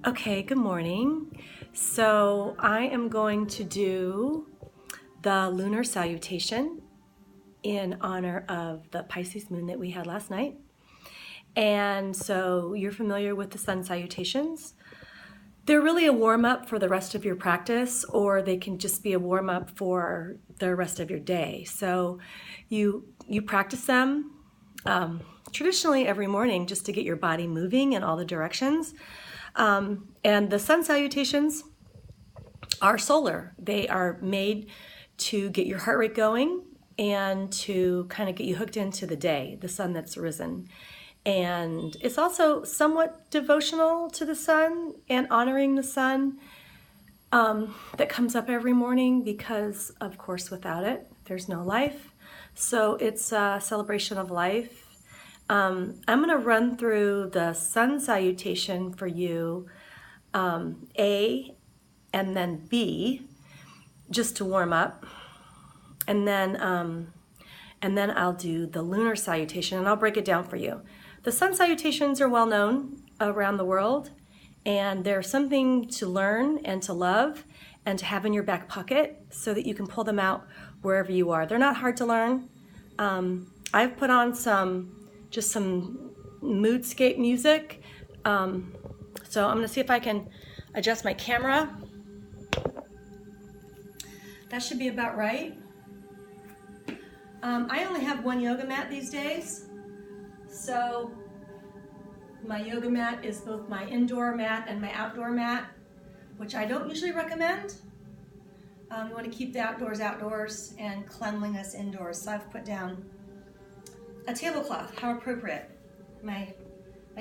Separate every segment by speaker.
Speaker 1: Okay, good morning. So I am going to do the lunar salutation in honor of the Pisces moon that we had last night. And so you're familiar with the sun salutations. They're really a warm-up for the rest of your practice, or they can just be a warm-up for the rest of your day. So you practice them traditionally every morning just to get your body moving in all the directions. And the sun salutations are solar. They are made to get your heart rate going and to kind of get you hooked into the day, the sun that's risen. And it's also somewhat devotional to the sun and honoring the sun that comes up every morning because, of course, without it, there's no life. So it's a celebration of life. I'm going to run through the sun salutation for you, A and then B, just to warm up. And then I'll do the lunar salutation, and I'll break it down for you. The sun salutations are well known around the world, and they're something to learn and to love and to have in your back pocket so that you can pull them out wherever you are. They're not hard to learn. I've put on some moodscape music. So I'm going to see if I can adjust my camera. That should be about right. I only have one yoga mat these days. So my yoga mat is both my indoor mat and my outdoor mat, which I don't usually recommend. You want to keep the outdoors outdoors and cleanliness indoors. So I've put down a tablecloth, how appropriate, my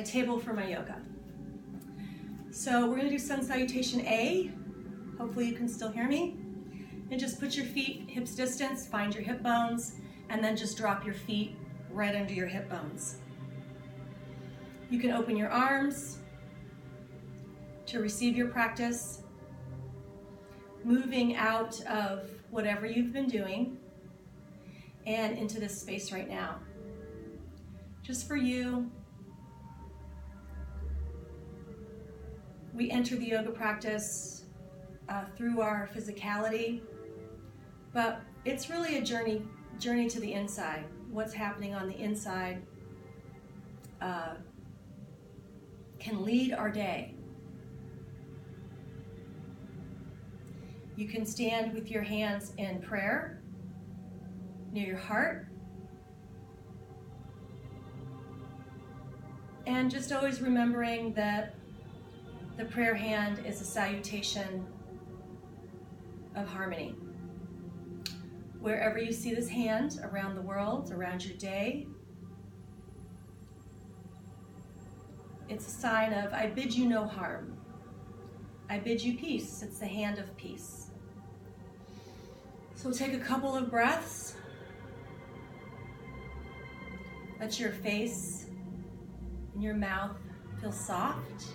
Speaker 1: table for my yoga. So we're going to do sun salutation A. Hopefully you can still hear me. And just put your feet hips distance, find your hip bones, and then just drop your feet right under your hip bones. You can open your arms to receive your practice, moving out of whatever you've been doing and into this space right now. Just for you. We enter the yoga practice through our physicality, but it's really a journey to the inside. What's happening on the inside can lead our day. You can stand with your hands in prayer near your heart, and just always remembering that the prayer hand is a salutation of harmony. Wherever you see this hand around the world, around your day, it's a sign of, I bid you no harm. I bid you peace. It's the hand of peace. So take a couple of breaths. Let your face and your mouth feel soft.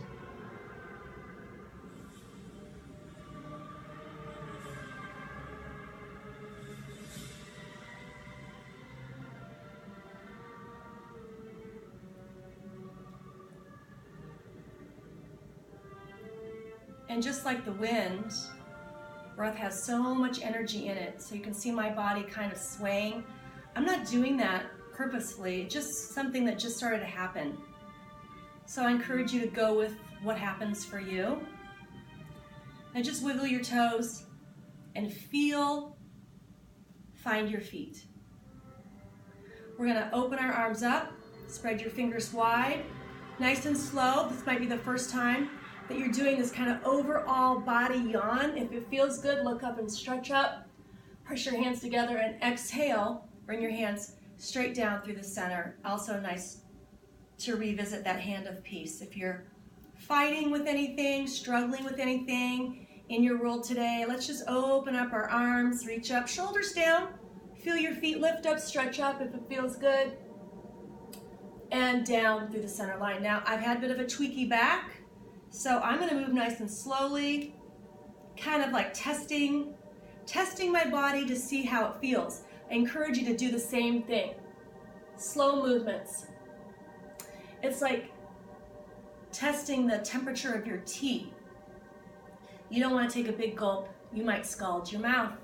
Speaker 1: And just like the wind, breath has so much energy in it. So you can see my body kind of swaying. I'm not doing that purposefully, just something that just started to happen. So I encourage you to go with what happens for you. And just wiggle your toes and find your feet. We're gonna open our arms up, spread your fingers wide, nice and slow. This might be the first time that you're doing this kind of overall body yawn. If it feels good, look up and stretch up. Press your hands together and exhale. Bring your hands straight down through the center. Also nice to revisit that hand of peace. If you're fighting with anything, struggling with anything in your world today, let's just open up our arms, reach up, shoulders down. Feel your feet lift up, stretch up if it feels good. And down through the center line. Now, I've had a bit of a tweaky back. So I'm going to move nice and slowly, kind of like testing my body to see how it feels. I encourage you to do the same thing. Slow movements. It's like testing the temperature of your teeth. You don't want to take a big gulp. You might scald your mouth.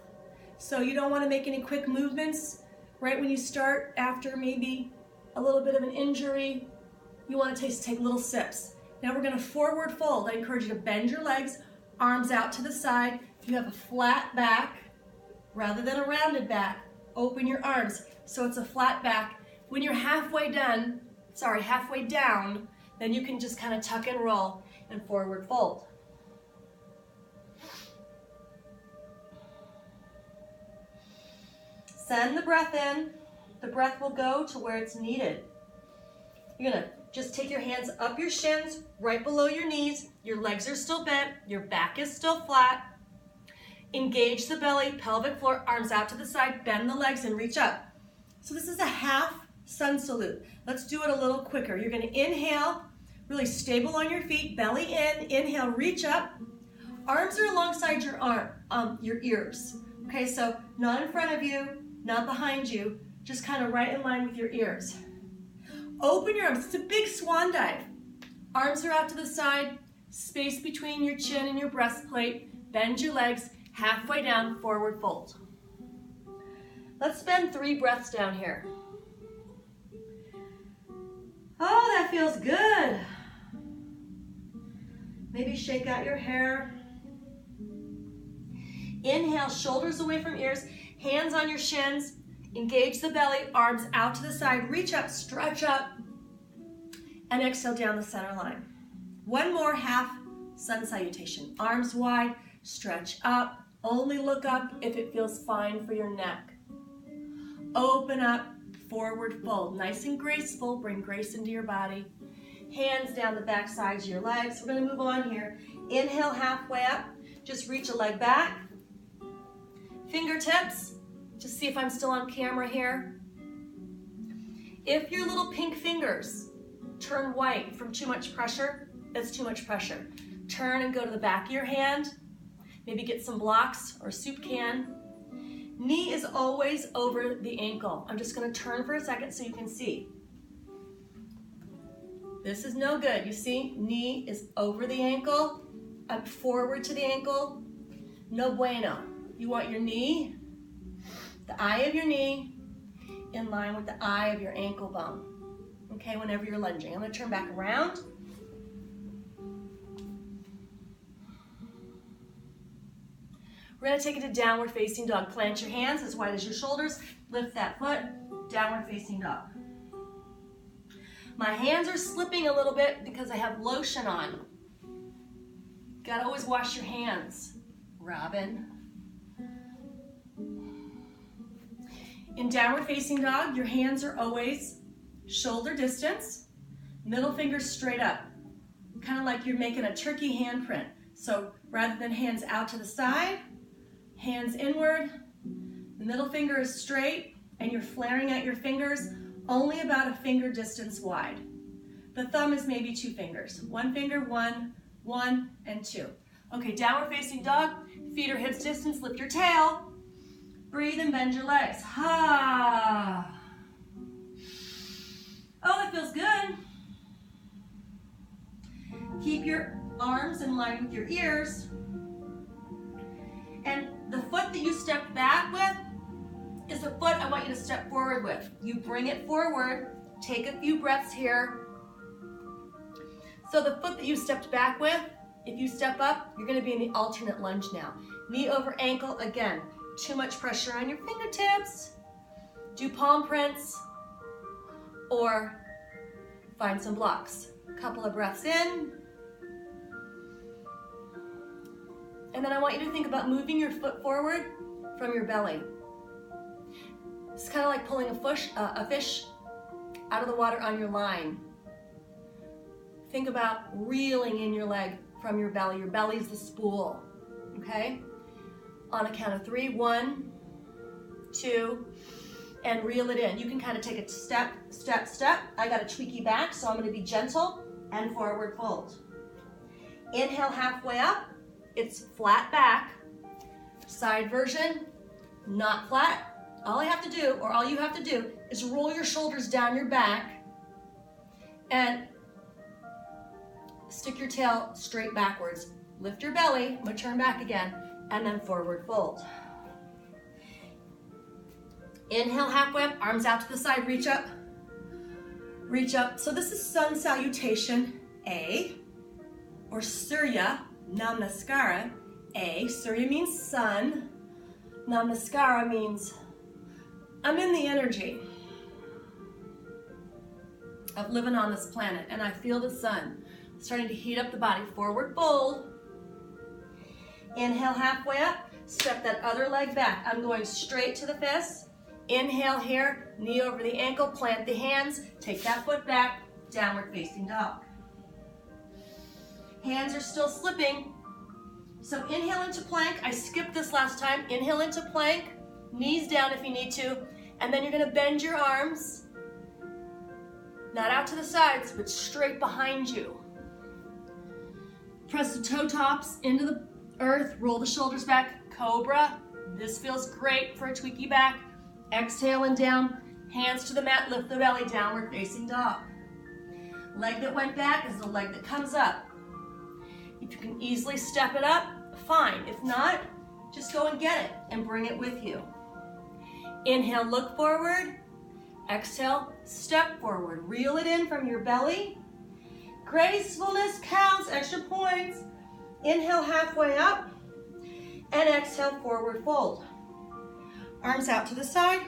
Speaker 1: So you don't want to make any quick movements right when you start after maybe a little bit of an injury. You want to take little sips. Now we're going to forward fold. I encourage you to bend your legs, arms out to the side. If you have a flat back rather than a rounded back, open your arms so it's a flat back. When you're halfway down, then you can just kind of tuck and roll and forward fold. Send the breath in. The breath will go to where it's needed. You're gonna just take your hands up your shins, right below your knees. Your legs are still bent. Your back is still flat. Engage the belly, pelvic floor, arms out to the side, bend the legs and reach up. So this is a half sun salute. Let's do it a little quicker. You're gonna inhale, really stable on your feet, belly in, inhale, reach up. Arms are alongside your ears. Okay, so not in front of you, not behind you, just kind of right in line with your ears. Open your arms, it's a big swan dive. Arms are out to the side, space between your chin and your breastplate, bend your legs, halfway down, forward fold. Let's spend 3 breaths down here. Oh, that feels good. Maybe shake out your hair. Inhale, shoulders away from ears, hands on your shins, engage the belly, arms out to the side, reach up, stretch up, and exhale down the center line. One more half sun salutation. Arms wide, stretch up, only look up if it feels fine for your neck. Open up, forward fold. Nice and graceful, bring grace into your body. Hands down the back sides of your legs. We're gonna move on here. Inhale, halfway up, just reach a leg back. Fingertips, just see if I'm still on camera here. If your little pink fingers turn white from too much pressure, that's too much pressure. Turn and go to the back of your hand. Maybe get some blocks or a soup can. Knee is always over the ankle. I'm just gonna turn for a second so you can see. This is no good. You see, knee is over the ankle, up forward to the ankle. No bueno. You want your knee, the eye of your knee, in line with the eye of your ankle bone. Okay, whenever you're lunging. I'm gonna turn back around. We're gonna take it to downward facing dog. Plant your hands as wide as your shoulders. Lift that foot, downward facing dog. My hands are slipping a little bit because I have lotion on. Gotta always wash your hands, Robyn. In downward facing dog, your hands are always shoulder distance, middle fingers straight up, kind of like you're making a turkey handprint. So rather than hands out to the side, hands inward, the middle finger is straight, and you're flaring out your fingers only about a finger distance wide. The thumb is maybe 2 fingers. 1 finger, 1, 1, and 2. Okay, downward facing dog, feet are hips distance, lift your tail. Breathe and bend your legs. Ha! Oh, that feels good. Keep your arms in line with your ears. And the foot that you stepped back with is the foot I want you to step forward with. You bring it forward. Take a few breaths here. So the foot that you stepped back with, if you step up, you're going to be in the alternate lunge now. Knee over ankle again. Too much pressure on your fingertips. Do palm prints or find some blocks. A couple of breaths in. And then I want you to think about moving your foot forward from your belly. It's kind of like pulling a fish out of the water on your line. Think about reeling in your leg from your belly. Your belly is the spool, okay? On a count of 3, 1, 2, and reel it in. You can kind of take a step, step, step. I got a tweaky back, so I'm going to be gentle and forward fold. Inhale halfway up. It's flat back. Side version, not flat. All I have to do, or all you have to do, is roll your shoulders down your back and stick your tail straight backwards. Lift your belly, I'm gonna turn back again, and then forward fold. Inhale, halfway up, arms out to the side, reach up. Reach up. So this is Sun Salutation A, or Surya Namaskara A. Surya means sun. Namaskara means I'm in the energy of living on this planet, and I feel the sun starting to heat up the body. Forward fold. Inhale, halfway up. Step that other leg back. I'm going straight to the fist. Inhale here, knee over the ankle, plant the hands, take that foot back, downward facing dog. Hands are still slipping. So inhale into plank. I skipped this last time. Inhale into plank, knees down if you need to, and then you're gonna bend your arms, not out to the sides, but straight behind you. Press the toe tops into the earth, roll the shoulders back, cobra. This feels great for a tweaky back. Exhale and down, hands to the mat, lift the belly, downward facing dog. Leg that went back is the leg that comes up. If you can easily step it up, fine. If not, just go and get it and bring it with you. Inhale, look forward. Exhale, step forward. Reel it in from your belly. Gracefulness counts, extra points. Inhale, halfway up, and exhale, forward fold. Arms out to the side.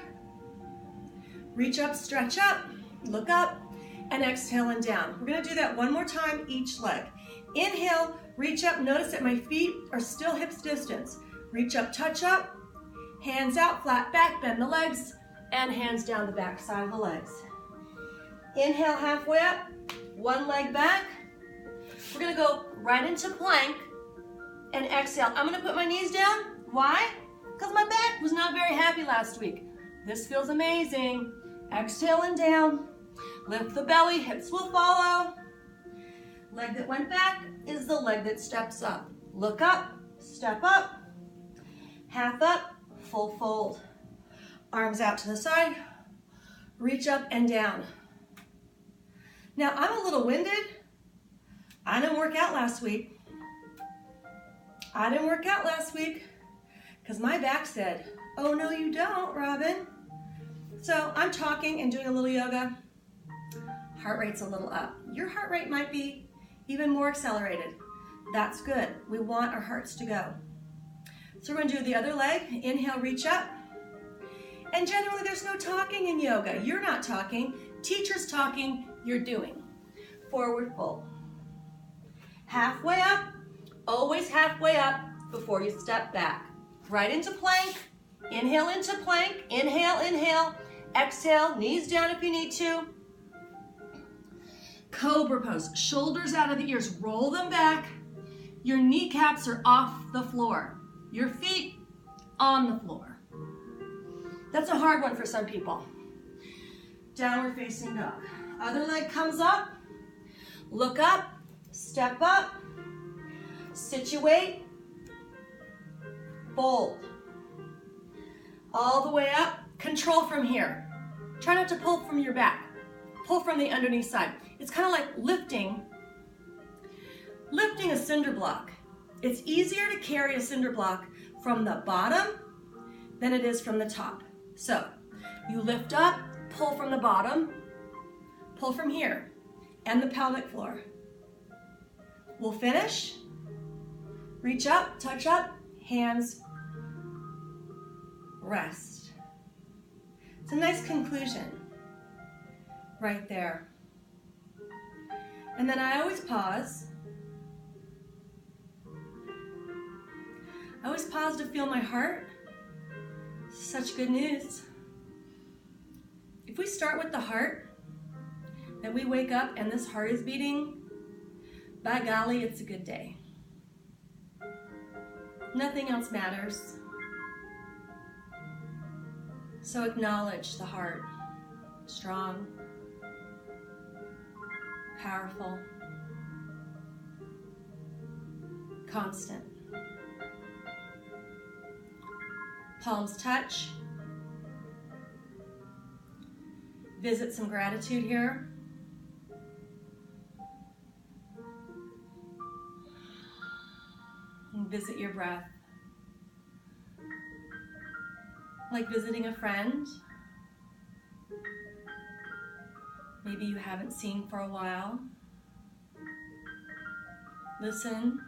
Speaker 1: Reach up, stretch up, look up, and exhale and down. We're gonna do that one more time, each leg. Inhale, reach up, notice that my feet are still hips distance. Reach up, touch up, hands out, flat back, bend the legs, and hands down the back side of the legs. Inhale, halfway up, one leg back. We're gonna go right into plank, and exhale. I'm gonna put my knees down. Why? Because my back was not very happy last week. This feels amazing. Exhale and down. Lift the belly, hips will follow. Leg that went back is the leg that steps up. Look up, step up, half up, full fold. Arms out to the side, reach up and down. Now I'm a little winded. I didn't work out last week. Because my back said, oh no you don't, Robyn. So I'm talking and doing a little yoga. Heart rate's a little up. Your heart rate might be even more accelerated. That's good. We want our hearts to go. So we're gonna do the other leg. Inhale, reach up. And generally there's no talking in yoga. You're not talking. Teacher's talking, you're doing. Forward fold. Halfway up, always halfway up before you step back. Right into plank, inhale into plank, inhale, inhale, exhale, knees down if you need to. Cobra pose, shoulders out of the ears, roll them back. Your kneecaps are off the floor. Your feet on the floor. That's a hard one for some people. Downward facing dog. Other leg comes up, look up, step up, situate, fold. All the way up, control from here. Try not to pull from your back. Pull from the underneath side. It's kind of like lifting a cinder block. It's easier to carry a cinder block from the bottom than it is from the top. So you lift up, pull from the bottom, pull from here, and the pelvic floor. We'll finish. Reach up, touch up, hands, rest. It's a nice conclusion right there. And then I always pause. I always pause to feel my heart. Such good news. If we start with the heart, then we wake up and this heart is beating, by golly, it's a good day. Nothing else matters. So acknowledge the heart. Strong, powerful, constant. Palms touch. Visit some gratitude here. visit your breath. Like visiting a friend. Maybe you haven't seen for a while. Listen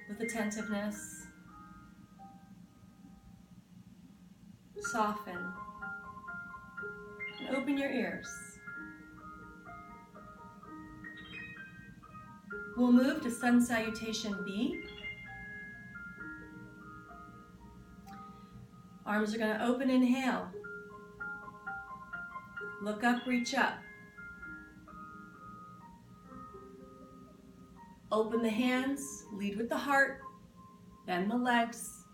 Speaker 1: with attentiveness. Soften. And open your ears. We'll move to Sun Salutation B. Arms are going to open, inhale. Look up, reach up. Open the hands, lead with the heart, bend the legs,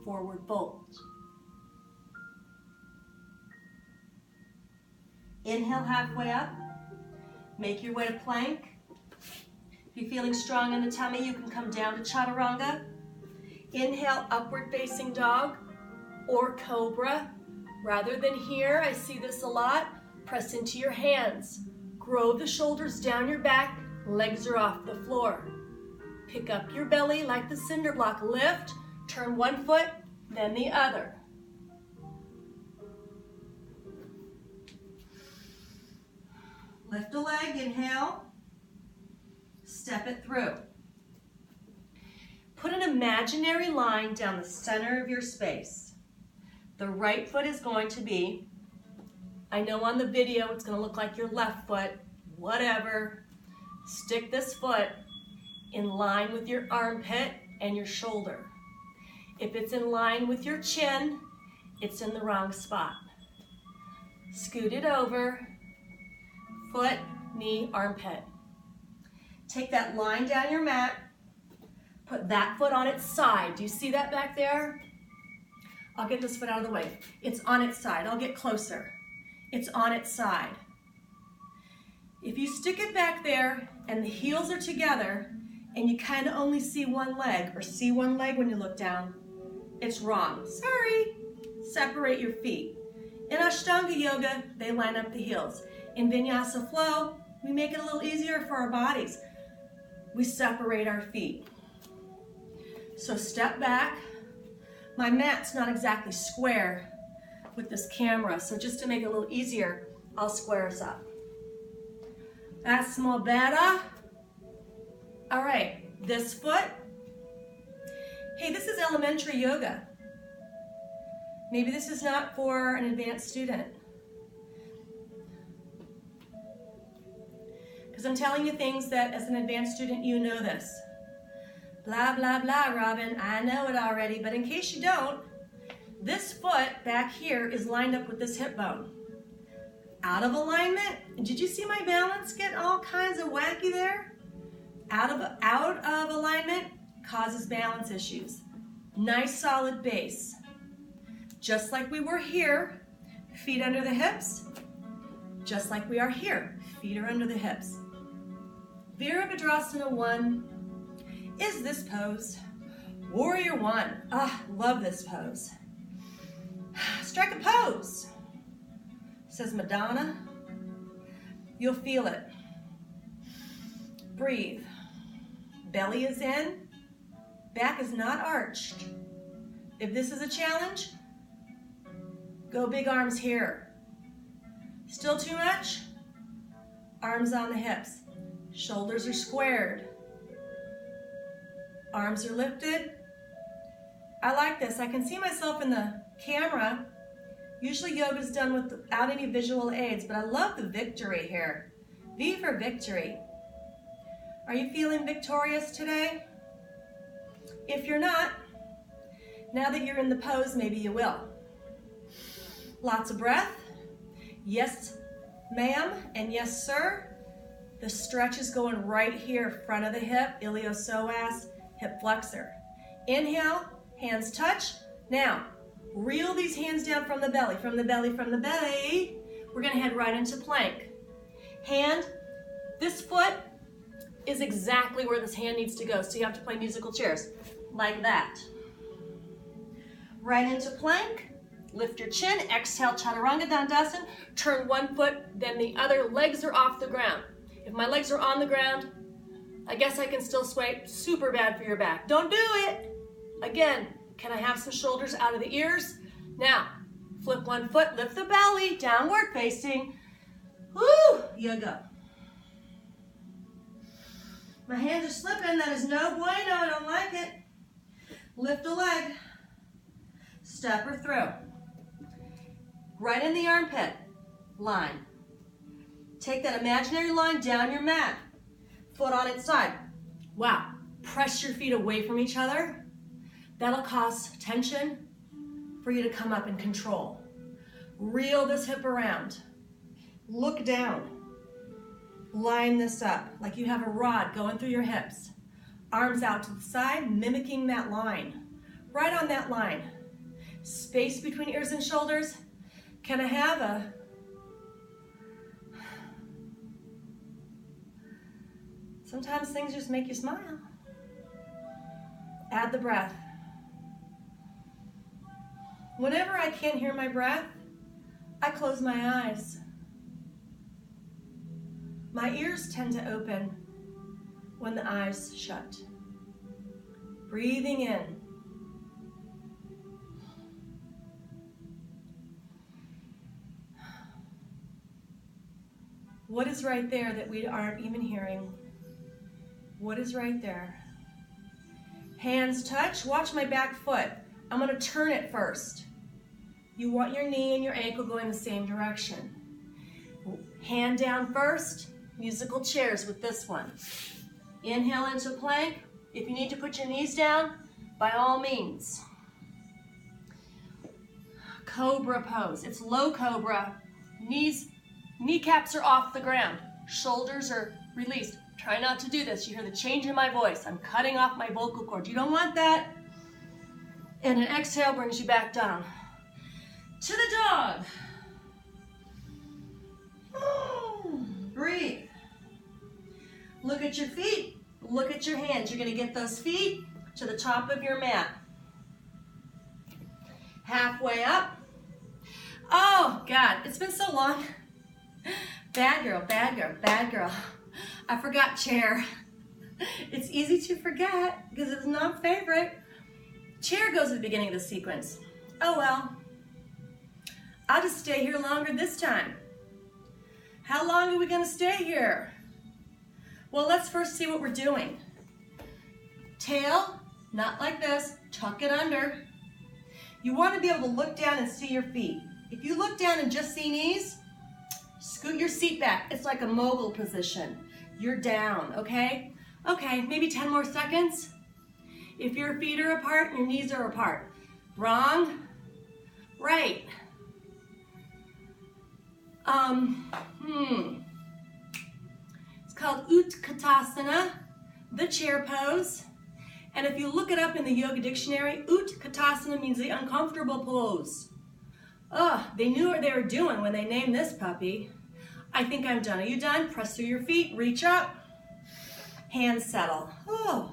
Speaker 1: forward fold. Inhale halfway up, make your way to plank. If you're feeling strong in the tummy, you can come down to chaturanga. Inhale, upward facing dog or cobra. Rather than here, I see this a lot, press into your hands. Grow the shoulders down your back, legs are off the floor. Pick up your belly like the cinder block. Lift, turn one foot, then the other. Lift a leg, inhale. Step it through. Put an imaginary line down the center of your space. The right foot is going to be, I know on the video it's going to look like your left foot, whatever. Stick this foot in line with your armpit and your shoulder. If it's in line with your chin, it's in the wrong spot. Scoot it over, foot, knee, armpit. Take that line down your mat, put that foot on its side. Do you see that back there? I'll get this foot out of the way. It's on its side. I'll get closer. It's on its side. If you stick it back there and the heels are together and you kind of only see one leg or see one leg when you look down, it's wrong. Sorry. Separate your feet. In Ashtanga Yoga, they line up the heels. In Vinyasa Flow, we make it a little easier for our bodies. We separate our feet. So step back. My mat's not exactly square with this camera, so just to make it a little easier, I'll square us up. That's more better. All right, this foot. Hey, this is elementary yoga. Maybe this is not for an advanced student. Because I'm telling you things that as an advanced student, you know this. Blah, blah, blah, Robyn, I know it already, but in case you don't, this foot back here is lined up with this hip bone. Out of alignment, did you see my balance get all kinds of wacky there? Out of alignment causes balance issues. Nice solid base. Just like we were here, feet under the hips, just like we are here, feet are under the hips. Virabhadrasana 1 is this pose. Warrior 1, love this pose. Strike a pose, says Madonna. You'll feel it. Breathe. Belly is in, back is not arched. If this is a challenge, go big arms here. Still too much? Arms on the hips. Shoulders are squared. Arms are lifted. I like this. I can see myself in the camera. Usually yoga is done without any visual aids, but I love the victory here. V for victory. Are you feeling victorious today? If you're not, now that you're in the pose, maybe you will. Lots of breath. Yes, ma'am, and yes, sir. The stretch is going right here, front of the hip, iliopsoas, hip flexor. Inhale, hands touch. Now, reel these hands down from the belly, from the belly, from the belly. We're gonna head right into plank. Hand, this foot is exactly where this hand needs to go, so you have to play musical chairs, like that. Right into plank, lift your chin, exhale, chaturanga dandasana, turn one foot, then the other, legs are off the ground. If my legs are on the ground, I guess I can still sway. Super bad for your back. Don't do it. Again, can I have some shoulders out of the ears? Now, flip one foot, lift the belly, downward facing. Woo, you go. My hands are slipping. That is no bueno. I don't like it. Lift a leg. Step her through. Right in the armpit. Line. Take that imaginary line down your mat. Foot on its side. Wow. Press your feet away from each other. That'll cause tension for you to come up and control. Reel this hip around. Look down. Line this up like you have a rod going through your hips. Arms out to the side, mimicking that line. Right on that line. Space between ears and shoulders. Can I have a... Sometimes things just make you smile. Add the breath. Whenever I can't hear my breath, I close my eyes. My ears tend to open when the eyes shut. Breathing in. What is right there that we aren't even hearing? What is right there? Hands touch. Watch my back foot. I'm going to turn it first. You want your knee and your ankle going the same direction. Hand down first. Musical chairs with this one. Inhale into plank. If you need to put your knees down, by all means. Cobra pose. It's low cobra. Kneecaps are off the ground. Shoulders are released. Try not to do this. You hear the change in my voice. I'm cutting off my vocal cords. You don't want that. And an exhale brings you back down. To the dog. Breathe. Look at your feet. Look at your hands. You're going to get those feet to the top of your mat. Halfway up. Oh, God. It's been so long. Bad girl, bad girl, bad girl. I forgot chair. It's easy to forget because it's not favorite. Chair goes at the beginning of the sequence. Oh, well. I'll just stay here longer this time. How long are we going to stay here? Well, let's first see what we're doing. Tail, not like this, tuck it under. You want to be able to look down and see your feet. If you look down and just see knees, scoot your seat back. It's like a mogul position. You're down, okay? Okay, maybe 10 more seconds. If your feet are apart and your knees are apart. Wrong, right. It's called Utkatasana, the chair pose. And if you look it up in the yoga dictionary, Utkatasana means the uncomfortable pose. They knew what they were doing when they named this puppy. I think I'm done. Are you done? Press through your feet, reach up, hands settle. Oh.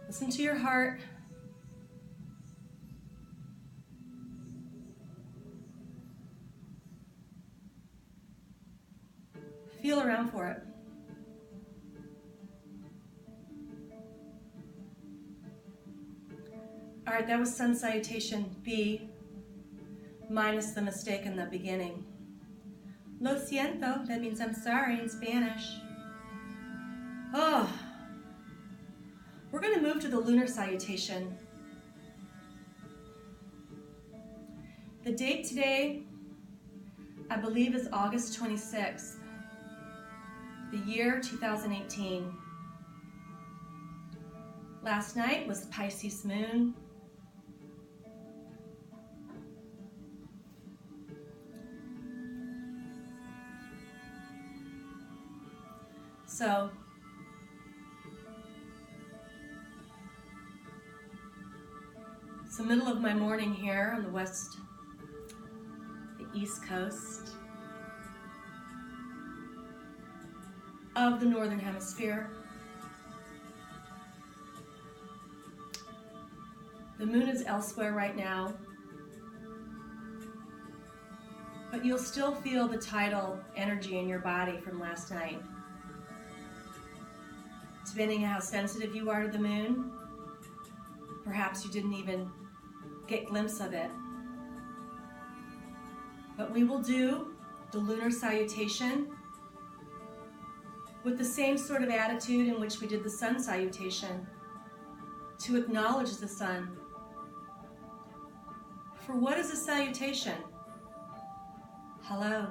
Speaker 1: Listen to your heart. Feel around for it. All right, that was Sun Salutation B, minus the mistake in the beginning. Lo siento, that means I'm sorry in Spanish. Oh, we're going to move to the Lunar Salutation. The date today, I believe, is August 26th. The year 2018. Last night was Pisces moon. So, it's the middle of my morning here on the east coast of the northern hemisphere. The moon is elsewhere right now. but you'll still feel the tidal energy in your body from last night. Depending on how sensitive you are to the moon, perhaps you didn't even get a glimpse of it. But we will do the lunar salutation with the same sort of attitude in which we did the sun salutation, to acknowledge the sun. For what is a salutation? Hello.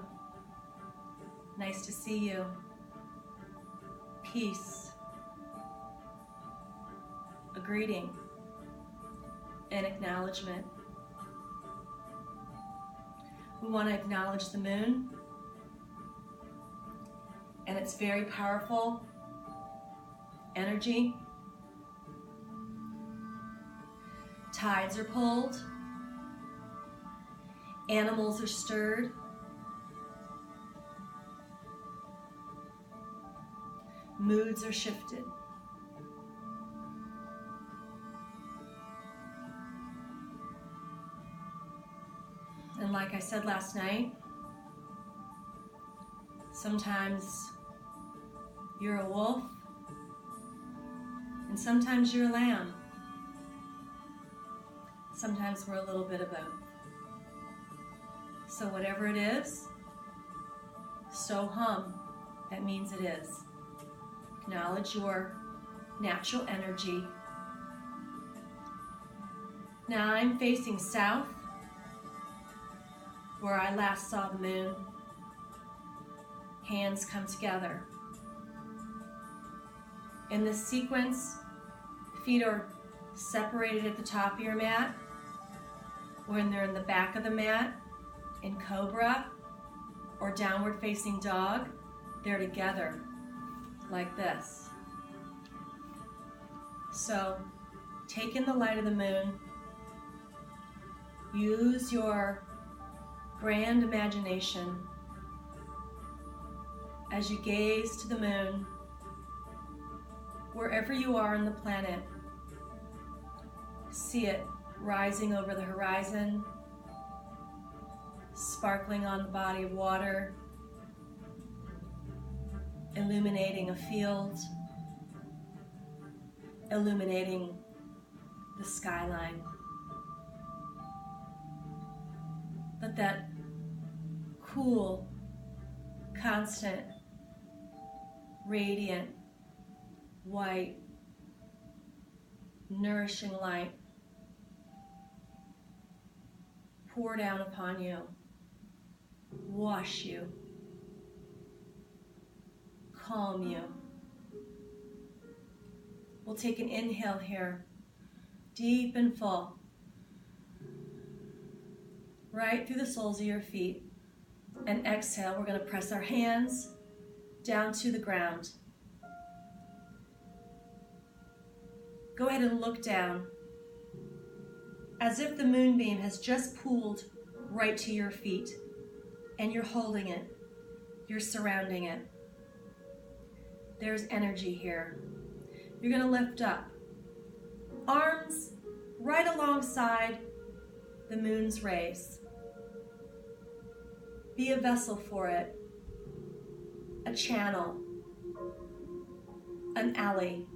Speaker 1: Nice to see you. Peace. A greeting. An acknowledgement. We want to acknowledge the moon and its very powerful energy. Tides are pulled. Animals are stirred. Moods are shifted. And like I said last night, sometimes you're a wolf and sometimes you're a lamb. Sometimes we're a little bit of both. So whatever it is, so hum, that means it is. Acknowledge your natural energy. Now I'm facing south, where I last saw the moon. Hands come together. In this sequence, feet are separated at the top of your mat. When they're in the back of the mat, in cobra or downward facing dog, they're together like this. So take in the light of the moon. Use your grand imagination as you gaze to the moon, wherever you are on the planet. See it rising over the horizon, sparkling on the body of water, illuminating a field, illuminating the skyline. Let that cool, constant, radiant, white, nourishing light pour down upon you, wash you, calm you. We'll take an inhale here, deep and full, right through the soles of your feet. And exhale, we're going to press our hands down to the ground. Go ahead and look down, as if the moonbeam has just pooled right to your feet, and you're holding it, you're surrounding it. There's energy here. You're going to lift up, arms right alongside the moon's rays. Be a vessel for it, a channel, an alley.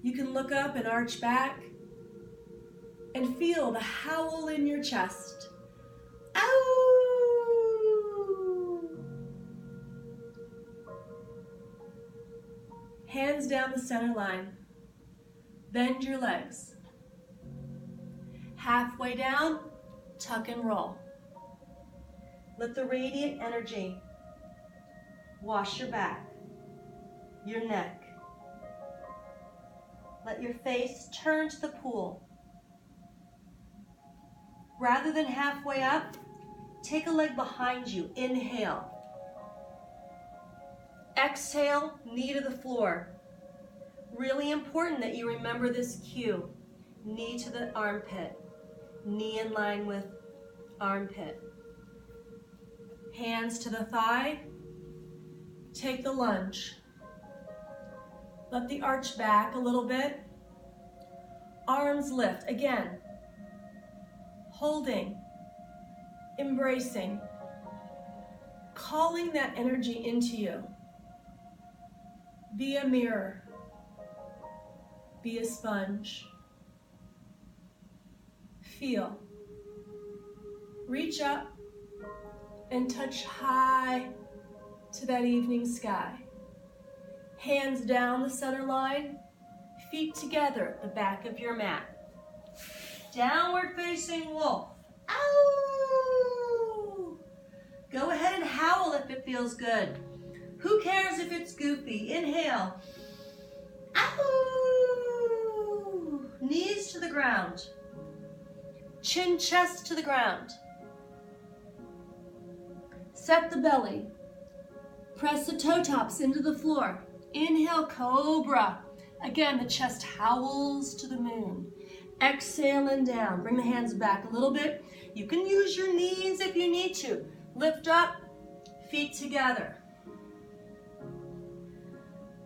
Speaker 1: You can look up and arch back and feel the howl in your chest. Ow! Hands down the center line. Bend your legs. Halfway down, tuck and roll. Let the radiant energy wash your back, your neck. Let your face turn to the pool. Rather than halfway up, take a leg behind you. Inhale. Exhale, knee to the floor. Really important that you remember this cue. Knee to the armpit. Knee in line with armpit. Hands to the thigh. Take the lunge. Let the arch back a little bit. Arms lift. Again, holding, embracing, calling that energy into you. Be a mirror. Be a sponge. Feel. Reach up and touch high to that evening sky. Hands down the center line, feet together at the back of your mat. Downward facing wolf. Ow! Go ahead and howl if it feels good. Who cares if it's goofy? Inhale. Ow! Knees to the ground. Chin, chest to the ground. Set the belly. Press the toe tops into the floor. Inhale, cobra. Again, the chest howls to the moon. Exhale and down. Bring the hands back a little bit. You can use your knees if you need to. Lift up, feet together.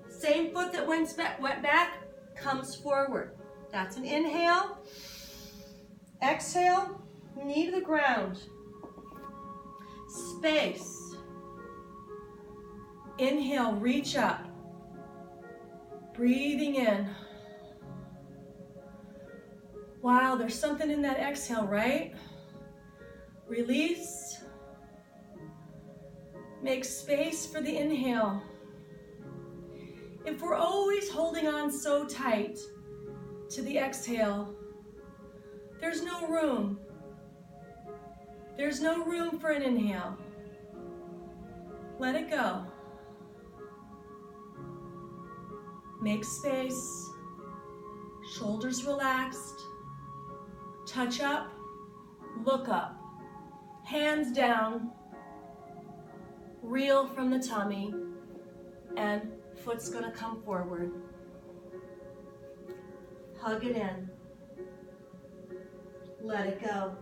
Speaker 1: Same foot that went back comes forward. That's an inhale. Exhale, knee to the ground. Space. Inhale, reach up. Breathing in. Wow, there's something in that exhale, right? Release. Make space for the inhale. If we're always holding on so tight to the exhale, there's no room. There's no room for an inhale. Let it go. Make space. Shoulders relaxed. Touch up. Look up. Hands down. Reel from the tummy. And foot's gonna come forward. Hug it in. Let it go.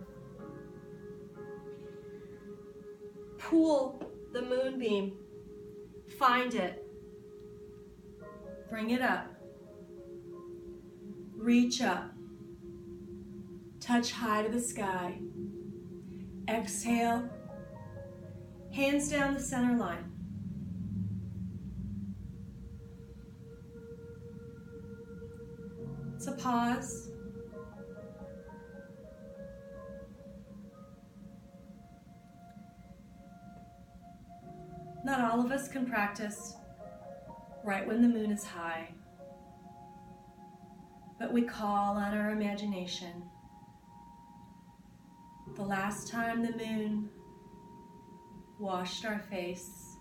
Speaker 1: Pull the moonbeam. Find it. Bring it up. Reach up. Touch high to the sky. Exhale. Hands down the center line. It's a pause. Not all of us can practice right when the moon is high, but we call on our imagination. The last time the moon washed our face,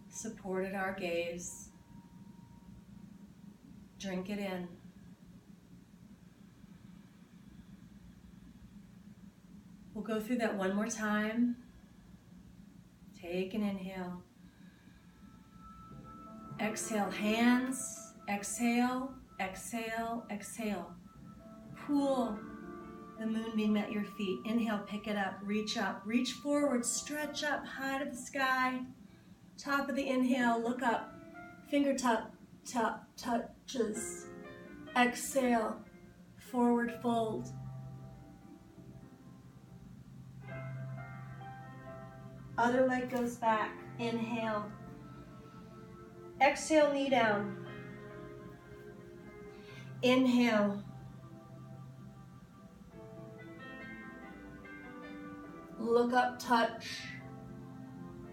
Speaker 1: supported our gaze, drink it in. We'll go through that one more time. Take an inhale. Exhale, hands. Exhale, exhale, exhale. Pull the moonbeam at your feet. Inhale, pick it up, reach forward, stretch up high to the sky. Top of the inhale, look up. Fingertip touches. Exhale, forward fold. Other leg goes back. Inhale. Exhale, knee down. Inhale. Look up, touch.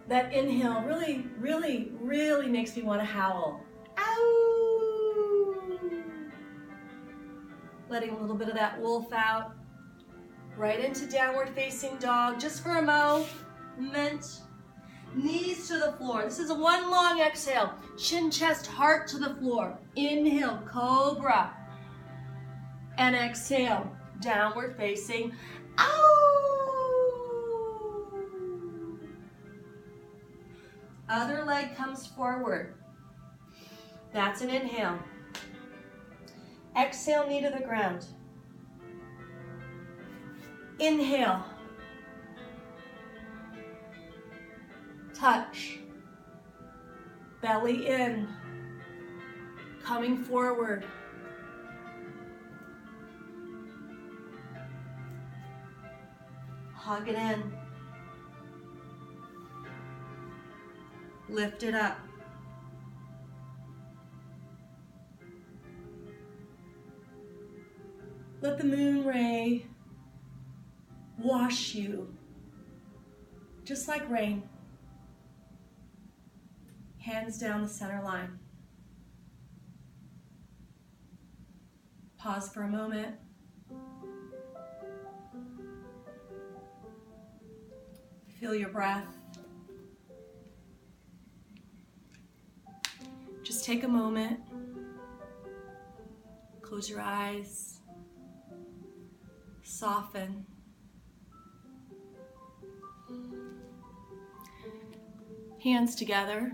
Speaker 1: That inhale really, really, really makes me want to howl. Ow! Letting a little bit of that wolf out. Right into downward facing dog, just for a moment. Knees to the floor. This is one long exhale. Chin, chest, heart to the floor. Inhale, cobra. And exhale, downward facing. Ow! Other leg comes forward. That's an inhale. Exhale, knee to the ground. Inhale. Touch. Belly in. Coming forward. Hug it in. Lift it up. Let the moon ray wash you, just like rain. Hands down the center line. Pause for a moment. Feel your breath. Just take a moment. Close your eyes. Soften. Hands together.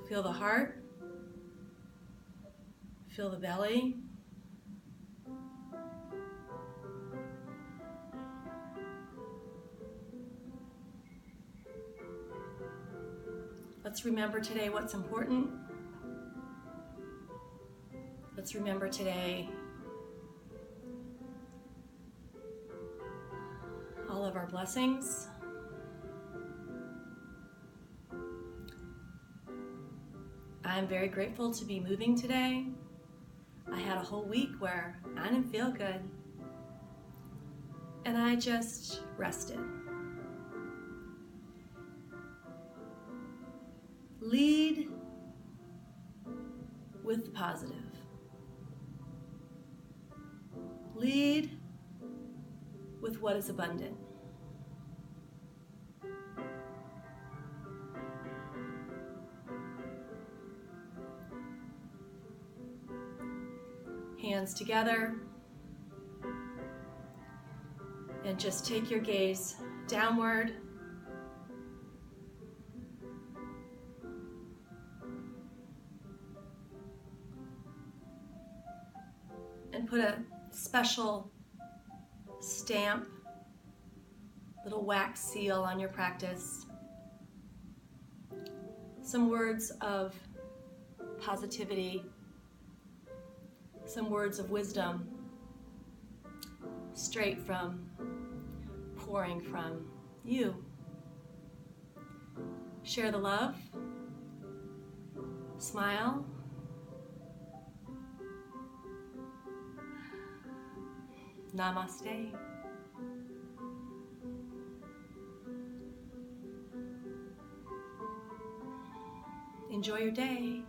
Speaker 1: Feel the heart. Feel the belly. Let's remember today what's important. Let's remember today all of our blessings. I'm very grateful to be moving today. I had a whole week where I didn't feel good, and I just rested. Lead with the positive. Lead with what is abundant. Hands together, and just take your gaze downward. And put a special stamp, little wax seal on your practice. Some words of positivity, some words of wisdom, straight from, pouring from you. Share the love, smile, namaste. Enjoy your day.